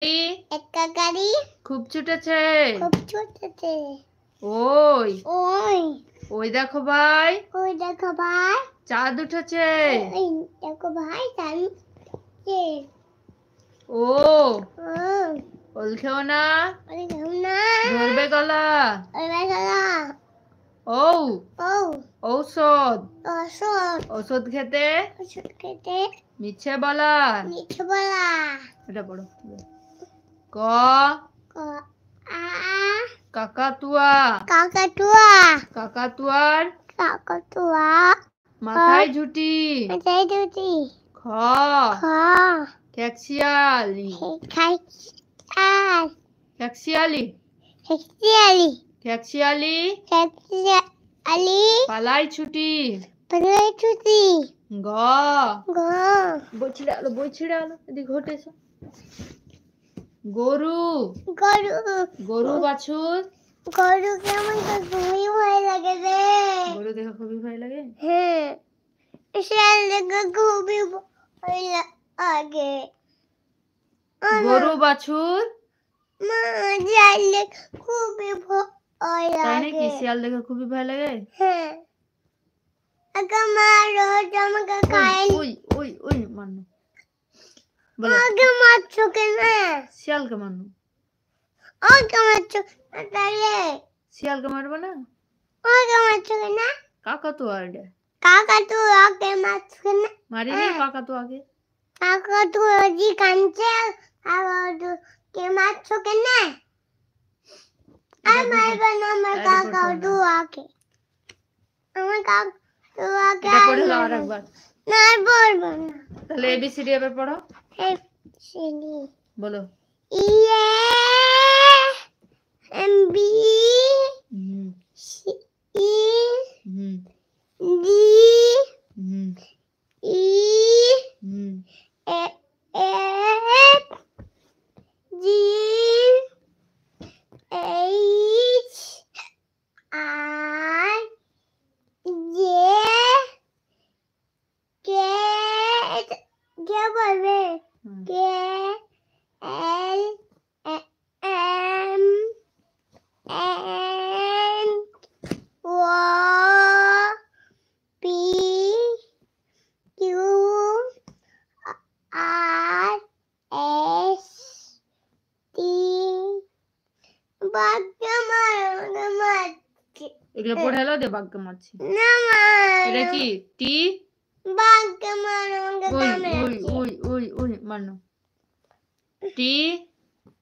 একটা গাড়ি খুব ছুটেছে। খুব ছুটেছে। ওই ওই ওই দেখো ভাই, ওই দেখো ভাই চাঁদ উঠেছে। ওই দেখো ভাই চাঁদ উঠেছে। ও ও ওল খেও না, ওই দেখো না ধরবে গলা। ওই দেখো ও ও ঔষধ, ওষুধ ওষুধ খেতে ওষুধ খেতে মিছে বলা। মিছে বলা। এটা পড়ো। ক ক আ কাকাতুয়া, কাকাতুয়া কাকাতুয়ার কাকাতুয়া মাথায় ঝুটি। মাথায় ঝুটি। খ খ ক্যাকশিয়ালি, খাইয়াল ক্যাকশিয়ালি, খেকিয়ালি ক্যাকশিয়ালি খেকিয়ালি পালাই ছুটি। পালাই ছুটি। গ গ বই ছিঁড়ে আলো এদিকে ঘটে এসো। গরু, গরু গরু বাছুর। গরু কেমন খুবই ভয় লাগে রে। গরু দেখে খুবই ভয় লাগে। হ্যাঁ শিয়াল দেখে খুবই ভয় লাগে। গরু বাছুর মা শিয়াল দেখে খুবই ভয় তাই লাগে। নাকি? শিয়াল দেখে খুবই ভয় লাগে। হ্যাঁ আগে মা রোজ আমাকে খায়। ওই ওই ওই মানো বলো। আগে মারছো কেন? শিয়ালকে মানো। আগে মারছো তাহলে শিয়ালকে মারবে না। আগে মারছো কেন? কাকাতুয়া এটা কাকা তো আগে মারছো কেন? মারিনি কাকাতুয়াকে। কাকা তো জি কাঁদছে আর কে মারছো কেন? আর মারবে না আমার কাকা তো আগে। আমার কাকা তো আগে এটা পড়ে নাও আরেকবার। না বলবো না। তাহলে এবিসিডি এবার পড়ো। এবিসিডি বলো। A M B C E D E F G H I J K K বলবে K L M N O P Q R S T বাক্য মারছি। এগুলো পড়ে হলো দে বাক্য মারছি। না এটা কি? টি বাক্য মারো ওই ওই ওই ওই ওই মানো। টি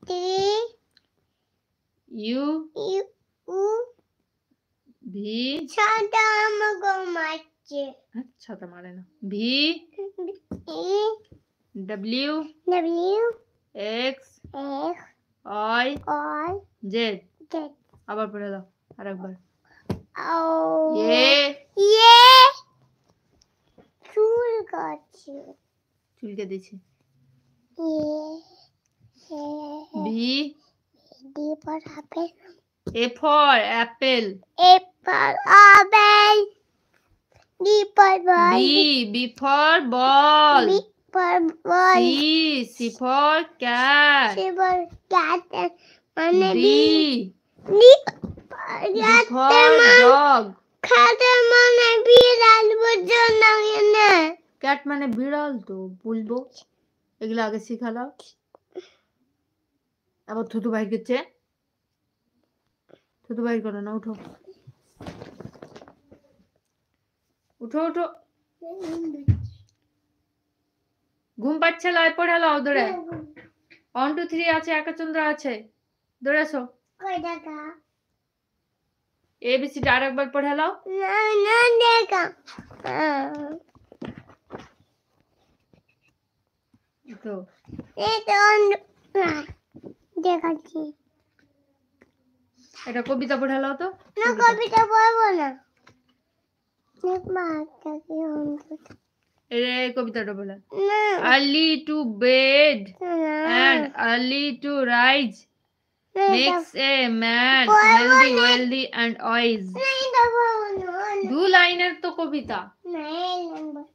টি ইউ ইউ ভি ছাতা আমাকে মারছে। ছাতা মারে না। V E W W x x I I Z. Z আবার পড়ে দাও আরেকবার। ও এ ইয়ে চুল কাটছে। চুলকে দিছি। V V D for apple A for apple. A for apple D for ball B for ball. B for ball C for cat. C for cat মানে ডি ফর ডগ। ক্যাট মানে বিড়াল বুঝছো না কেন? ক্যাট মানে বিড়াল তো বলবো। এগুলো আগে শিখালাম। আবার থুতু বাইর করছে। থুতু বাইর করো না। উঠো উঠো উঠো। ঘুম পাচ্ছে লয় পড়ে লাও দৌড়ে। 1 2 3 আছে একাচন্দ্র আছে দৌড়ে এসো। কই দেখা এবিসিডি আরেকবার পড়ে লাও। না না দেখা তো এই তো দেখাচ্ছি। এটা কবিতা পড়ে লাও তো। না কবিতা পড়বো না। এই কবিতাটা বলে। না Early to bed না and early to rise makes a man পড়বো healthy, না। wealthy and wise. না এটা পড়বো না। 2 লাইনের তো কবিতা। না এই নাম্বার